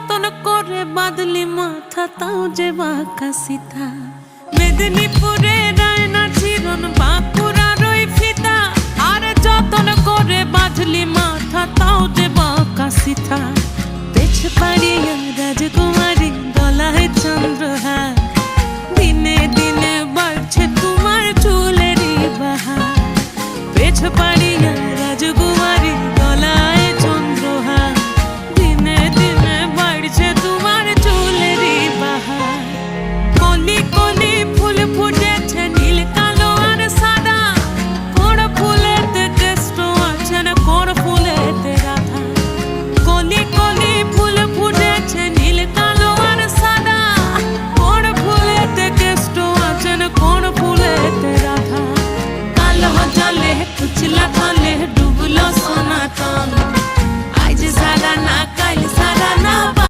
যতন করে বাঁধলি মাথা তাও যে বাঁকা সিথা। মেদিনীপুরে রায়না চিরন বাঁকুড়ার ওই ফিতা, আরে যতন করে বাঁধলি মাথা তাও যে বাঁকা সিথা। পেছ পাড়ি